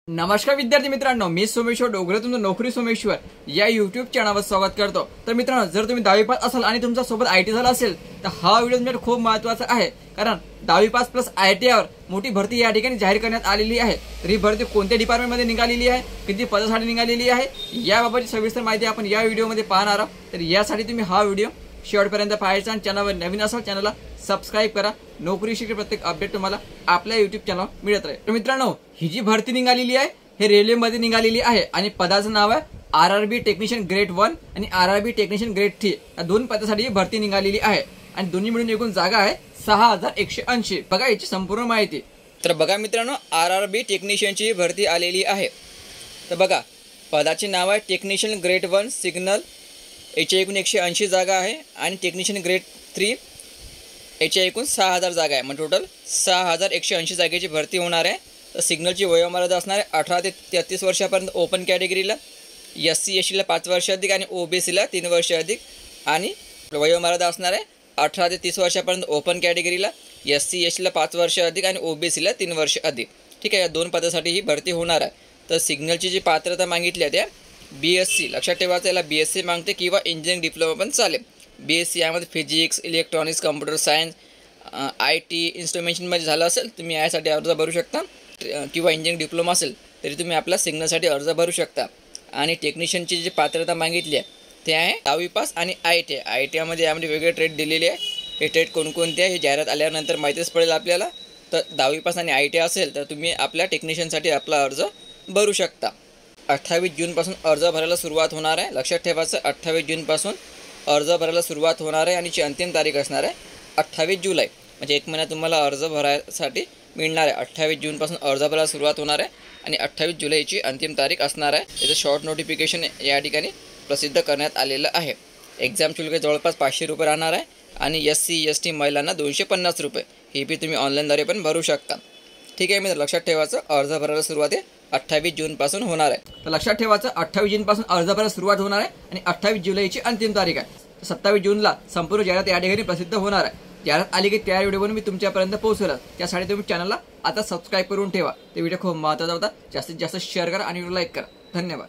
नमस्कार विद्यार्थी मित्रांनो, मी सोमेश्वर डोगरे तुमचं नोकरी सोमेश्वर या युट्यूब चॅनलवर स्वागत करतो। तर मित्रांनो, जर तुम्ही 10वी पास असाल आणि तुमच्या सोबत आयटी झाला असेल तर हा व्हिडिओ तुमच्यासाठी खूप महत्त्वाचा आहे, कारण 10वी पास प्लस आयटी यावर मोठी भरती या ठिकाणी जाहीर करण्यात आलेली आहे। तर ही भरती कोणत्या डिपार्टमेंटमध्ये निघालेली आहे, किती पदासाठी निघालेली आहे, याबाबतची सविस्तर माहिती आपण या व्हिडिओमध्ये पाहणार आहोत। तर यासाठी तुम्ही हा व्हिडिओ शेवटपर्यंत पाहायचा आणि चॅनलवर नवीन असाल चॅनलला सबस्क्राइब करा। नोकरीशी प्रत्येक अपडेट तुम्हाला आपल्या युट्यूब चॅनलवर मिळत राहील। तर मित्रांनो, ही जी भरती निघालेली आहे हे रेल्वेमध्ये निघालेली आहे आणि पदाचं नाव आहे आरआरबी टेक्निशियन ग्रेड 1 आणि आरआरबी टेक्निशियन ग्रेड 3 या दोन पदासाठी ही भरती निघालेली आहे आणि दोन्ही मिळून एकूण जागा आहे 6180। बघा याची संपूर्ण माहिती। तर बघा मित्रांनो, आरआरबी टेक्निशियनची भरती आलेली आहे। तर बघा, पदाचे नाव आहे टेक्निशियन ग्रेड 1 सिग्नल, याच्या एकूण 180 जागा आहे आणि टेक्निशियन ग्रेड 3 याच्या एकूण 6000 जागा आहे। म्हणजे टोटल 6180 जागेची भरती होणार आहे। तर सिग्नलची वयोमर्यादा असणार आहे 18 ते 33 वर्षापर्यंत ओपन कॅटेगरीला, SC SCला 5 वर्ष अधिक आणि OBCला 3 वर्ष अधिक, आणि वयोमर्यादा असणार आहे 18 ते 30 वर्षापर्यंत ओपन कॅटेगरीला, SC SCला 5 वर्ष अधिक आणि OBCला 3 वर्ष अधिक। ठीक आहे, या दोन पदासाठी ही भरती होणार आहे। तर सिग्नलची जी पात्रता मागितली आहे त्या BSc, लक्षात ठेवायचं, याला BSc मागते किंवा इंजिनिअरिंग डिप्लोमा पण चालेल। BSc यामध्ये physics, electronics, computer science, IT इन्स्ट्रुमेंटेशनमध्ये झालं असेल तुम्ही यासाठी अर्ज भरू शकता, किंवा इंजिनिअरिंग डिप्लोमा असेल तरी तुम्ही आपला सिग्नलसाठी अर्ज भरू शकता। आणि टेक्निशियनची जी पात्रता मागितली आहे ते आहे 10वी पास आणि ITI। ITIमध्ये यामध्ये वेगळे ट्रेड दिलेले आहे। हे ट्रेड कोणकोणते आहे हे जाहिरात आल्यानंतर माहितीच पडेल आपल्याला। तर 10वी पास आणि ITI असेल तर तुम्ही आपल्या टेक्निशियनसाठी आपला अर्ज भरू शकता। 28 जूनपासून अर्ज भरायला सुरुवात होणार आहे। लक्षात ठेवायचं, 28 जूनपासून अर्ज भरायला सुरुवात होणार आहे आणि अंतिम तारीख असणार आहे 28 जुलै। म्हणजे एक महिना तुम्हाला अर्ज भरायसाठी मिळणार आहे। 28 जूनपासून अर्ज भरायला सुरुवात होणार आहे आणि 28 जुलैची अंतिम तारीख असणार आहे। त्याचं शॉर्ट नोटिफिकेशन या ठिकाणी प्रसिद्ध करण्यात आलेलं आहे। एक्झाम शुल्क जवळपास 500 रुपये राहणार आहे आणि SC ST महिलांना 250 रुपये ही बी तुम्ही ऑनलाईनद्वारे पण भरू शकता। ठीक आहे, मी लक्षात ठेवायचं, अर्ज भरायला सुरुवात आहे 28 जूनपासून होणार आहे। तर लक्षात ठेवायचं, 28 जूनपासून अर्ज भरायला सुरुवात होणार आहे आणि 28 जुलैची अंतिम तारीख आहे। 27 जूनला संपूर्ण जाहिरात या ठिकाणी प्रसिद्ध होणार आहे। जाहिरात आली की त्या व्हिडिओ मी तुमच्यापर्यंत पोहोचवला, त्यासाठी तुम्ही चॅनलला आता सबस्क्राइब करून ठेवा। ते व्हिडिओ खूप महत्त्वाचा होता। जास्तीत जास्त शेअर करा आणि लाईक करा। धन्यवाद।